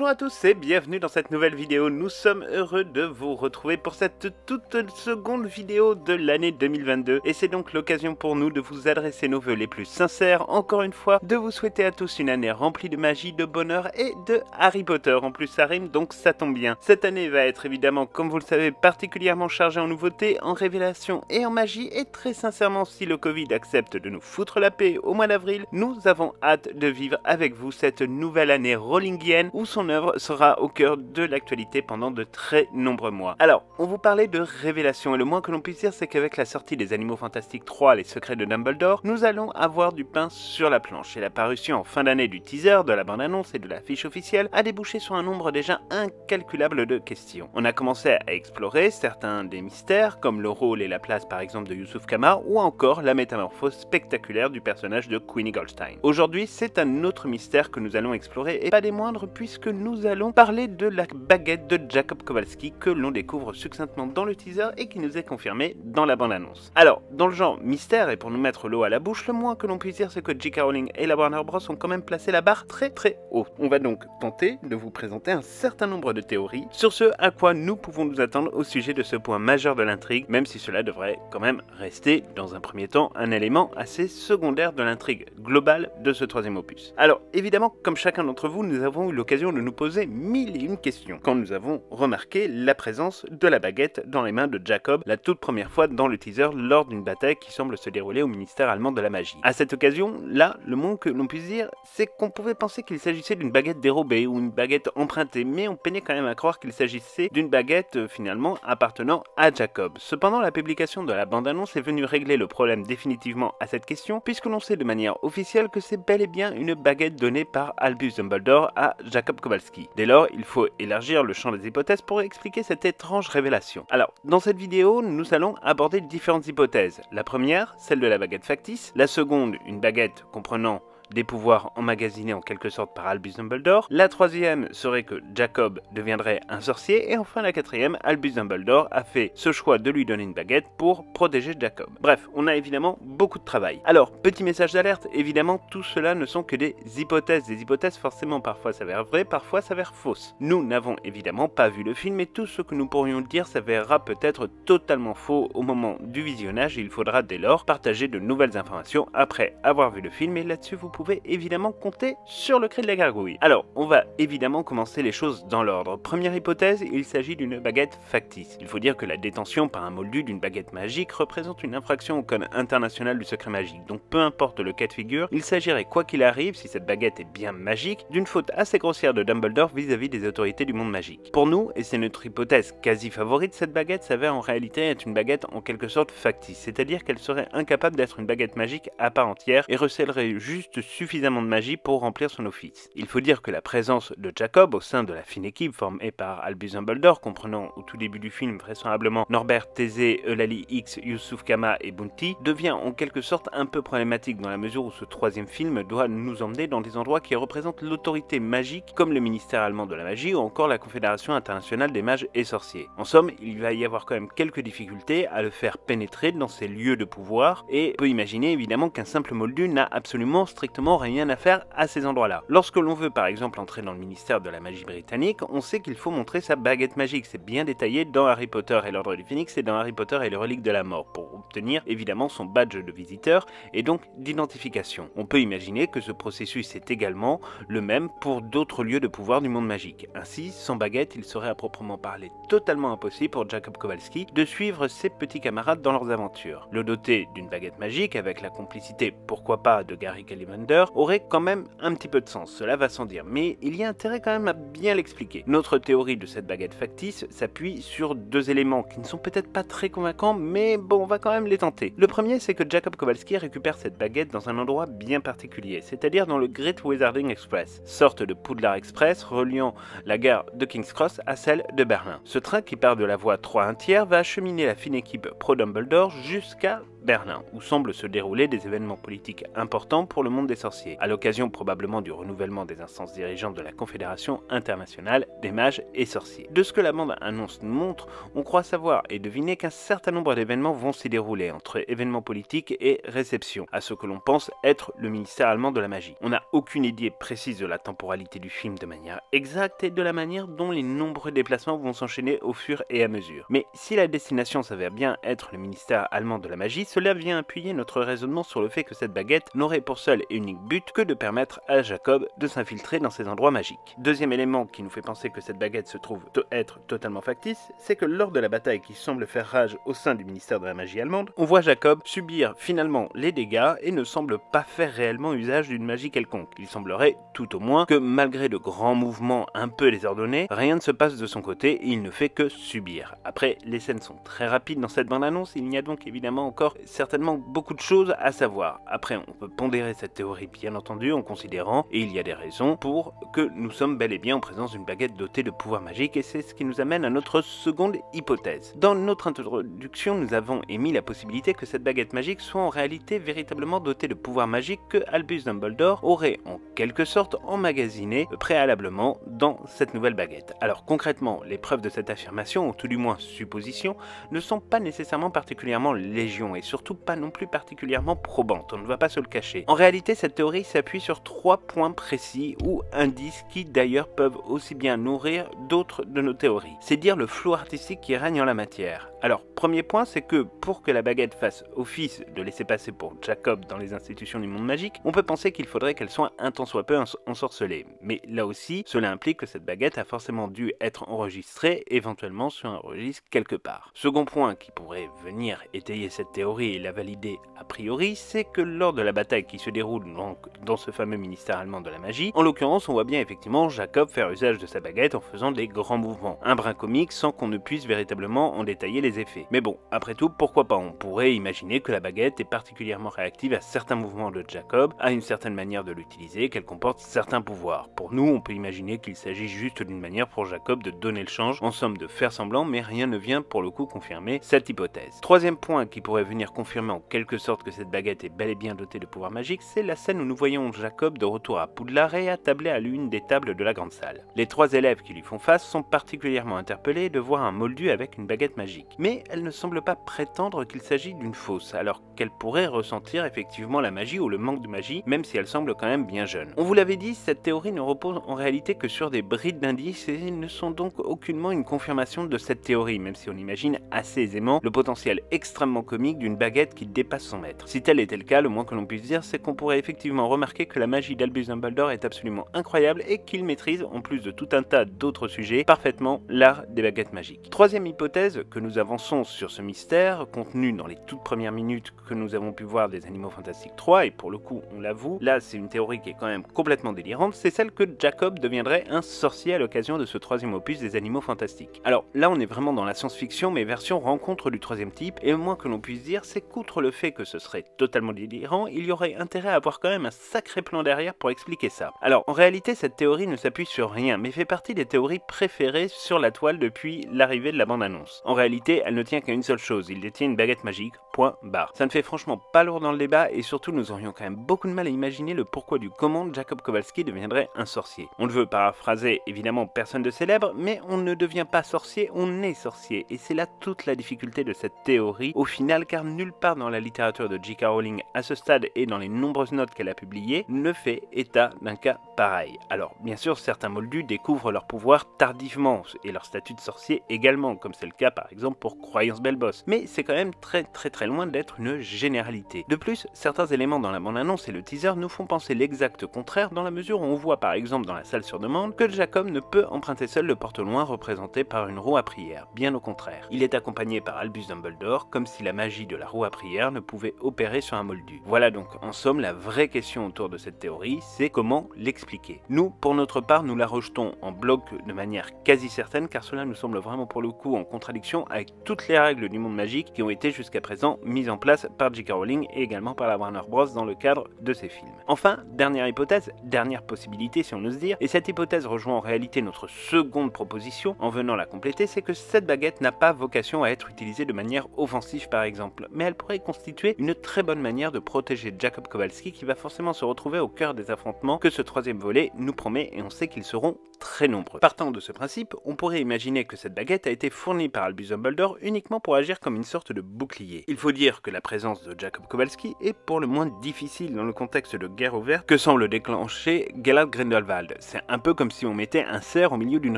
Bonjour à tous et bienvenue dans cette nouvelle vidéo. Nous sommes heureux de vous retrouver pour cette toute seconde vidéo de l'année 2022. Et c'est donc l'occasion pour nous de vous adresser nos vœux les plus sincères, encore une fois, de vous souhaiter à tous une année remplie de magie, de bonheur et de Harry Potter. En plus ça rime, donc ça tombe bien. Cette année va être évidemment, comme vous le savez, particulièrement chargée en nouveautés, en révélations et en magie. Et très sincèrement, si le Covid accepte de nous foutre la paix au mois d'avril, nous avons hâte de vivre avec vous cette nouvelle année rowlingienne où son œuvre sera au cœur de l'actualité pendant de très nombreux mois. Alors, on vous parlait de révélations et le moins que l'on puisse dire c'est qu'avec la sortie des Animaux Fantastiques 3, Les Secrets de Dumbledore, nous allons avoir du pain sur la planche et la parution en fin d'année du teaser, de la bande-annonce et de la fiche officielle a débouché sur un nombre déjà incalculable de questions. On a commencé à explorer certains des mystères comme le rôle et la place par exemple de Yusuf Kama ou encore la métamorphose spectaculaire du personnage de Queenie Goldstein. Aujourd'hui, c'est un autre mystère que nous allons explorer et pas des moindres puisque nous allons parler de la baguette de Jacob Kowalski que l'on découvre succinctement dans le teaser et qui nous est confirmé dans la bande-annonce. Alors, dans le genre mystère et pour nous mettre l'eau à la bouche, le moins que l'on puisse dire c'est que J.K. Rowling et la Warner Bros ont quand même placé la barre très haut. On va donc tenter de vous présenter un certain nombre de théories sur ce à quoi nous pouvons nous attendre au sujet de ce point majeur de l'intrigue, même si cela devrait quand même rester dans un premier temps un élément assez secondaire de l'intrigue globale de ce troisième opus. Alors, évidemment, comme chacun d'entre vous, nous avons eu l'occasion de nous poser mille et une questions quand nous avons remarqué la présence de la baguette dans les mains de Jacob la toute première fois dans le teaser lors d'une bataille qui semble se dérouler au ministère allemand de la magie. À cette occasion, là, le moins que l'on puisse dire, c'est qu'on pouvait penser qu'il s'agissait d'une baguette dérobée ou une baguette empruntée, mais on peinait quand même à croire qu'il s'agissait d'une baguette finalement appartenant à Jacob. Cependant, la publication de la bande-annonce est venue régler le problème définitivement à cette question, puisque l'on sait de manière officielle que c'est bel et bien une baguette donnée par Albus Dumbledore à Jacob Kowalski. Dès lors, il faut élargir le champ des hypothèses pour expliquer cette étrange révélation. Alors, dans cette vidéo, nous allons aborder différentes hypothèses. La première, celle de la baguette factice. La seconde, une baguette comprenant des pouvoirs emmagasinés en quelque sorte par Albus Dumbledore. La troisième serait que Jacob deviendrait un sorcier. Et enfin la quatrième, Albus Dumbledore a fait ce choix de lui donner une baguette pour protéger Jacob. Bref, on a évidemment beaucoup de travail. Alors, petit message d'alerte, évidemment tout cela ne sont que des hypothèses forcément parfois s'avèrent vraies, parfois s'avèrent fausses. Nous n'avons évidemment pas vu le film et tout ce que nous pourrions dire s'avérera peut-être totalement faux au moment du visionnage et il faudra dès lors partager de nouvelles informations après avoir vu le film et là-dessus vous pouvez évidemment compter sur le cri de la gargouille. Alors, on va évidemment commencer les choses dans l'ordre. Première hypothèse, il s'agit d'une baguette factice. Il faut dire que la détention par un moldu d'une baguette magique représente une infraction au code international du secret magique. Donc peu importe le cas de figure, il s'agirait quoi qu'il arrive, si cette baguette est bien magique, d'une faute assez grossière de Dumbledore vis-à-vis des autorités du monde magique. Pour nous, et c'est notre hypothèse quasi favorite, cette baguette s'avère en réalité être une baguette en quelque sorte factice, c'est-à-dire qu'elle serait incapable d'être une baguette magique à part entière et recèlerait juste suffisamment de magie pour remplir son office. Il faut dire que la présence de Jacob au sein de la fine équipe formée par Albus Dumbledore, comprenant au tout début du film vraisemblablement Norbert, Thésée, Eulalie X, Yusuf Kama et Bounty, devient en quelque sorte un peu problématique dans la mesure où ce troisième film doit nous emmener dans des endroits qui représentent l'autorité magique comme le ministère allemand de la magie ou encore la Confédération internationale des mages et sorciers. En somme, il va y avoir quand même quelques difficultés à le faire pénétrer dans ces lieux de pouvoir et on peut imaginer évidemment qu'un simple moldu n'a absolument strictement rien à faire à ces endroits-là. Lorsque l'on veut par exemple entrer dans le ministère de la magie britannique, on sait qu'il faut montrer sa baguette magique. C'est bien détaillé dans Harry Potter et l'Ordre du Phénix et dans Harry Potter et les reliques de la mort pour obtenir évidemment son badge de visiteur et donc d'identification. On peut imaginer que ce processus est également le même pour d'autres lieux de pouvoir du monde magique. Ainsi, sans baguette, il serait à proprement parler totalement impossible pour Jacob Kowalski de suivre ses petits camarades dans leurs aventures. Le doter d'une baguette magique avec la complicité, pourquoi pas, de Gary Ollivander aurait quand même un petit peu de sens, cela va sans dire, mais il y a intérêt quand même à bien l'expliquer. Notre théorie de cette baguette factice s'appuie sur deux éléments qui ne sont peut-être pas très convaincants, mais bon, on va quand même les tenter. Le premier, c'est que Jacob Kowalski récupère cette baguette dans un endroit bien particulier, c'est-à-dire dans le Great Wizarding Express, sorte de Poudlard Express reliant la gare de King's Cross à celle de Berlin. Ce train qui part de la voie 3 1/3 va acheminer la fine équipe pro Dumbledore jusqu'à Berlin, où semblent se dérouler des événements politiques importants pour le monde des sorciers, à l'occasion probablement du renouvellement des instances dirigeantes de la Confédération internationale des mages et sorciers. De ce que la bande-annonce nous montre, on croit savoir et deviner qu'un certain nombre d'événements vont s'y dérouler, entre événements politiques et réceptions, à ce que l'on pense être le ministère allemand de la magie. On n'a aucune idée précise de la temporalité du film de manière exacte et de la manière dont les nombreux déplacements vont s'enchaîner au fur et à mesure. Mais si la destination s'avère bien être le ministère allemand de la magie, cela vient appuyer notre raisonnement sur le fait que cette baguette n'aurait pour seul et unique but que de permettre à Jacob de s'infiltrer dans ces endroits magiques. Deuxième élément qui nous fait penser que cette baguette se trouve être totalement factice, c'est que lors de la bataille qui semble faire rage au sein du ministère de la magie allemande, on voit Jacob subir finalement les dégâts et ne semble pas faire réellement usage d'une magie quelconque. Il semblerait tout au moins que malgré de grands mouvements un peu désordonnés, rien ne se passe de son côté et il ne fait que subir. Après, les scènes sont très rapides dans cette bande-annonce, il n'y a donc évidemment encore certainement beaucoup de choses à savoir. Après, on peut pondérer cette théorie bien entendu en considérant, et il y a des raisons pour que nous sommes bel et bien en présence d'une baguette dotée de pouvoirs magiques, et c'est ce qui nous amène à notre seconde hypothèse. Dans notre introduction, nous avons émis la possibilité que cette baguette magique soit en réalité véritablement dotée de pouvoirs magiques que Albus Dumbledore aurait en quelque sorte emmagasiné préalablement dans cette nouvelle baguette. Alors concrètement, les preuves de cette affirmation, ou tout du moins supposition, ne sont pas nécessairement particulièrement légion et surtout pas non plus particulièrement probantes, on ne va pas se le cacher. En réalité, cette théorie s'appuie sur 3 points précis ou indices qui d'ailleurs peuvent aussi bien nourrir d'autres de nos théories. C'est dire le flou artistique qui règne en la matière. Alors, premier point, c'est que pour que la baguette fasse office de laisser passer pour Jacob dans les institutions du monde magique, on peut penser qu'il faudrait qu'elle soit un tant soit peu ensorcelée. Mais là aussi, cela implique que cette baguette a forcément dû être enregistrée, éventuellement sur un registre quelque part. Second point qui pourrait venir étayer cette théorie et la valider a priori, c'est que lors de la bataille qui se déroule donc dans ce fameux ministère allemand de la magie, en l'occurrence, on voit bien effectivement Jacob faire usage de sa baguette en faisant des grands mouvements. Un brin comique sans qu'on ne puisse véritablement en détailler les effets. Mais bon, après tout, pourquoi pas, on pourrait imaginer que la baguette est particulièrement réactive à certains mouvements de Jacob, à une certaine manière de l'utiliser, qu'elle comporte certains pouvoirs. Pour nous, on peut imaginer qu'il s'agit juste d'une manière pour Jacob de donner le change, en somme de faire semblant, mais rien ne vient pour le coup confirmer cette hypothèse. Troisième point qui pourrait venir confirmer en quelque sorte que cette baguette est bel et bien dotée de pouvoirs magiques, c'est la scène où nous voyons Jacob de retour à Poudlard et attablé à l'une des tables de la grande salle. Les 3 élèves qui lui font face sont particulièrement interpellés de voir un moldu avec une baguette magique. Mais elle ne semble pas prétendre qu'il s'agit d'une fausse, alors qu'elle pourrait ressentir effectivement la magie ou le manque de magie, même si elle semble quand même bien jeune. On vous l'avait dit, cette théorie ne repose en réalité que sur des brides d'indices et ne sont donc aucunement une confirmation de cette théorie, même si on imagine assez aisément le potentiel extrêmement comique d'une baguette qui dépasse son maître. Si tel était le cas, le moins que l'on puisse dire, c'est qu'on pourrait effectivement remarquer que la magie d'Albus Dumbledore est absolument incroyable et qu'il maîtrise, en plus de tout un tas d'autres sujets, parfaitement l'art des baguettes magiques. Troisième hypothèse que nous avançons sur ce mystère, contenu dans les toutes premières minutes que nous avons pu voir des Animaux Fantastiques 3, et pour le coup, on l'avoue, là c'est une théorie qui est quand même complètement délirante, c'est celle que Jacob deviendrait un sorcier à l'occasion de ce 3e opus des Animaux Fantastiques. Alors là on est vraiment dans la science-fiction, mais version rencontre du 3e type, et le moins que l'on puisse dire, c'est qu'outre le fait que ce serait totalement délirant, il y aurait intérêt à avoir quand même un sacré plan derrière pour expliquer ça. Alors en réalité cette théorie ne s'appuie sur rien, mais fait partie des théories préférées sur la toile depuis l'arrivée de la bande-annonce. En réalité, elle ne tient qu'à une seule chose, il détient une baguette magique, point barre. Ça ne fait franchement pas lourd dans le débat et surtout nous aurions quand même beaucoup de mal à imaginer le pourquoi du comment Jacob Kowalski deviendrait un sorcier. On ne veut paraphraser évidemment personne de célèbre, mais on ne devient pas sorcier, on est sorcier et c'est là toute la difficulté de cette théorie au final, car nulle part dans la littérature de J.K. Rowling à ce stade et dans les nombreuses notes qu'elle a publiées ne fait état d'un cas pareil. Alors bien sûr certains moldus découvrent leur pouvoir tardivement et leur statut de sorcier également, comme c'est le cas par exemple pour Croyance Belboss, mais c'est quand même très loin d'être une généralité. De plus, certains éléments dans la bande-annonce et le teaser nous font penser l'exact contraire dans la mesure où on voit par exemple dans la salle sur demande que Jacob ne peut emprunter seul le porte-loin représenté par une roue à prière, bien au contraire. Il est accompagné par Albus Dumbledore, comme si la magie de la roue à prière ne pouvait opérer sur un moldu. Voilà donc en somme la vraie question autour de cette théorie, c'est comment l'expliquer. Nous, pour notre part, nous la rejetons en bloc de manière quasi certaine car cela nous semble vraiment pour le coup en contradiction avec toutes les règles du monde magique qui ont été jusqu'à présent mises en place par J.K. Rowling et également par la Warner Bros dans le cadre de ses films. Enfin, dernière hypothèse, dernière possibilité si on ose dire, et cette hypothèse rejoint en réalité notre seconde proposition en venant la compléter, c'est que cette baguette n'a pas vocation à être utilisée de manière offensive par exemple, mais elle pourrait constituer une très bonne manière de protéger Jacob Kowalski qui va forcément se retrouver au cœur des affrontements que ce troisième volet nous promet et on sait qu'ils seront très nombreux. Partant de ce principe, on pourrait imaginer que cette baguette a été fournie par Albus Dumbledore uniquement pour agir comme une sorte de bouclier. Il faut dire que la présence de Jacob Kowalski est pour le moins difficile dans le contexte de guerre ouverte que semble déclencher Gellert Grindelwald. C'est un peu comme si on mettait un cerf au milieu d'une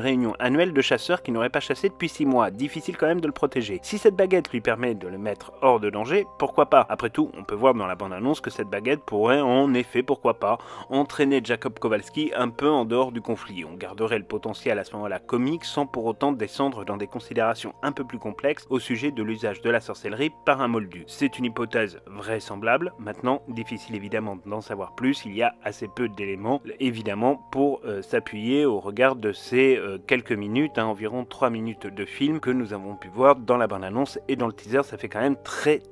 réunion annuelle de chasseurs qui n'auraient pas chassé depuis 6 mois. Difficile quand même de le protéger. Si cette baguette lui permet de le mettre hors de danger, pourquoi pas? Après tout, on peut voir dans la bande-annonce que cette baguette pourrait en effet, pourquoi pas, entraîner Jacob Kowalski un peu en dehors du conflit. On garderait le potentiel à ce moment-là comique sans pour autant descendre dans des considérations un peu plus complexes au sujet de l'usage de la sorcellerie par un moldu. C'est une hypothèse vraisemblable. Maintenant, difficile évidemment d'en savoir plus. Il y a assez peu d'éléments évidemment pour s'appuyer au regard de ces quelques minutes, environ 3 minutes de film que nous avons pu voir dans la bande-annonce et dans le teaser. Ça fait quand même très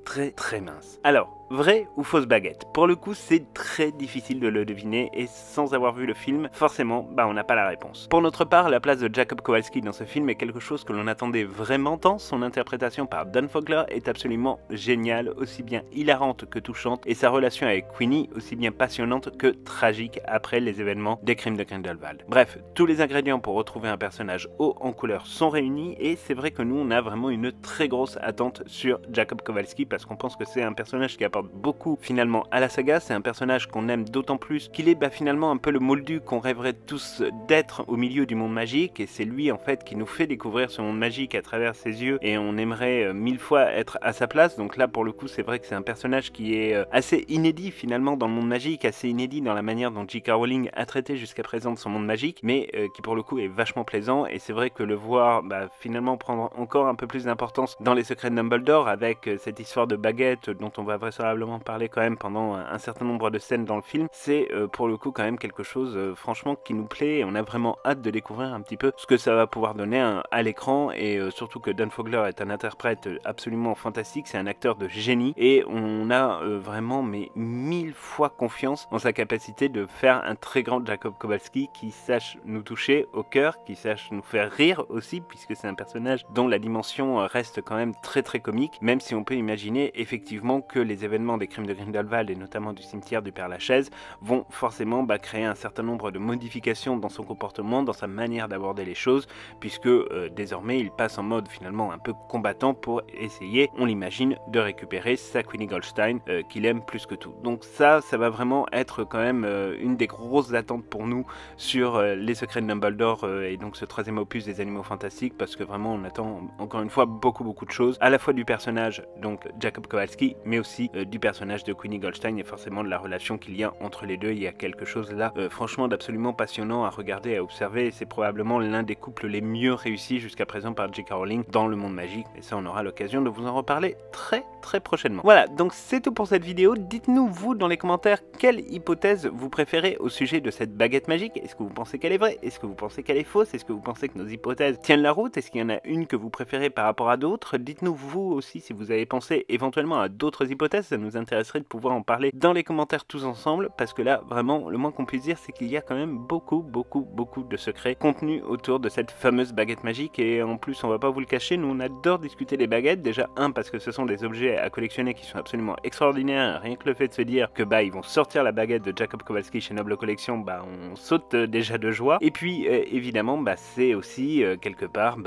mince. Alors, vraie ou fausse baguette? Pour le coup, c'est très difficile de le deviner et sans avoir vu le film, forcément, on n'a pas la réponse. Pour notre part, la place de Jacob Kowalski dans ce film est quelque chose que l'on attendait vraiment tant. Son interprétation par Dan Fogler est absolument géniale, aussi bien hilarante que touchante, et sa relation avec Queenie aussi bien passionnante que tragique après les événements des crimes de Grindelwald. Bref, tous les ingrédients pour retrouver un personnage haut en couleur sont réunis et c'est vrai que nous, on a vraiment une très grosse attente sur Jacob Kowalski parce qu'on pense que c'est un personnage qui apporte beaucoup finalement à la saga. C'est un personnage qu'on aime d'autant plus qu'il est finalement un peu le moldu qu'on rêverait tous d'être au milieu du monde magique, et c'est lui en fait qui nous fait découvrir ce monde magique à travers ses yeux et on aimerait 1000 fois être à sa place. Donc là pour le coup c'est vrai que c'est un personnage qui est assez inédit finalement dans le monde magique, assez inédit dans la manière dont J.K. Rowling a traité jusqu'à présent de son monde magique, mais qui pour le coup est vachement plaisant, et c'est vrai que le voir finalement prendre encore un peu plus d'importance dans les secrets de Dumbledore avec cette histoire de baguette dont on va vraisemblablement parler quand même pendant un certain nombre de scènes dans le film, c'est pour le coup quand même quelque chose franchement qui nous plaît, et on a vraiment hâte de découvrir un petit peu ce que ça va pouvoir donner à l'écran, et surtout que Dan Fogler est un interprète absolument fantastique, c'est un acteur de génie, et on a vraiment 1000 fois confiance en sa capacité de faire un très grand Jacob Kowalski qui sache nous toucher au cœur, qui sache nous faire rire aussi, puisque c'est un personnage dont la dimension reste quand même très comique, même si on peut imaginer effectivement que les événements des crimes de Grindelwald et notamment du cimetière du Père Lachaise vont forcément créer un certain nombre de modifications dans son comportement, dans sa manière d'aborder les choses, puisque désormais il passe en mode finalement un peu combattant pour essayer, on l'imagine, de récupérer sa Queenie Goldstein qu'il aime plus que tout. Donc ça va vraiment être quand même une des grosses attentes pour nous sur les secrets de Dumbledore et donc ce troisième opus des Animaux Fantastiques, parce que vraiment on attend encore une fois beaucoup de choses, à la fois du personnage donc Jacob Kowalski, mais aussi du personnage de Queenie Goldstein et forcément de la relation qu'il y a entre les deux. Il y a quelque chose là franchement d'absolument passionnant à regarder et à observer, et c'est probablement l'un des couples les mieux réussis jusqu'à présent par J.K. Rowling dans le monde magique, et ça on aura l'occasion de vous en reparler très prochainement. Voilà, donc c'est tout pour cette vidéo. Dites-nous vous dans les commentaires quelle hypothèse vous préférez au sujet de cette baguette magique. Est-ce que vous pensez qu'elle est vraie? Est-ce que vous pensez qu'elle est fausse? Est-ce que vous pensez que nos hypothèses tiennent la route? Est-ce qu'il y en a une que vous préférez par rapport à d'autres? Dites-nous vous aussi si vous avez pensé éventuellement à d'autres hypothèses, ça nous intéresserait de pouvoir en parler dans les commentaires tous ensemble, parce que là vraiment le moins qu'on puisse dire c'est qu'il y a quand même beaucoup de secrets contenus autour de cette fameuse baguette magique, et en plus on va pas vous le cacher, nous on adore discuter des baguettes, déjà parce que ce sont des objets à collectionner qui sont absolument extraordinaires, rien que le fait de se dire que ils vont sortir la baguette de Jacob Kowalski chez Noble Collection, on saute déjà de joie, et puis évidemment c'est aussi quelque part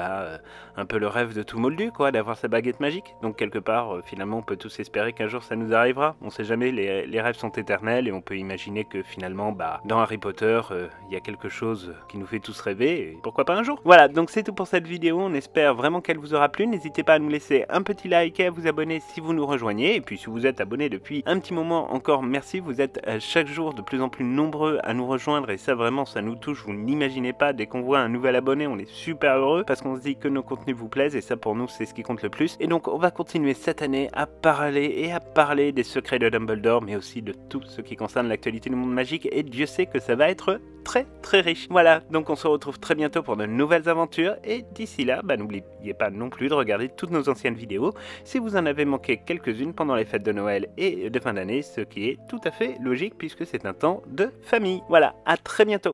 un peu le rêve de tout moldu quoi, d'avoir sa baguette magique, donc quelque part finalement on peut tous espérer qu'un jour ça nous arrivera, on sait jamais, les rêves sont éternels et on peut imaginer que finalement dans Harry Potter il y a quelque chose qui nous fait tous rêver, et pourquoi pas un jour. Voilà, donc c'est tout pour cette vidéo, on espère vraiment qu'elle vous aura plu, n'hésitez pas à nous laisser un petit like et à vous abonner si vous nous rejoignez, et puis si vous êtes abonné depuis un petit moment encore merci, vous êtes chaque jour de plus en plus nombreux à nous rejoindre, et ça vraiment ça nous touche, vous n'imaginez pas, dès qu'on voit un nouvel abonné on est super heureux parce qu'on se dit que nos contenus vous plaisent, et ça pour nous c'est ce qui compte le plus. Et donc on va continuer cette année à parler des secrets de Dumbledore, mais aussi de tout ce qui concerne l'actualité du monde magique, et Dieu sait que ça va être très riche. Voilà, donc on se retrouve très bientôt pour de nouvelles aventures, et d'ici là, n'oubliez pas non plus de regarder toutes nos anciennes vidéos si vous en avez manqué quelques-unes pendant les fêtes de Noël et de fin d'année, ce qui est tout à fait logique puisque c'est un temps de famille. Voilà, à très bientôt.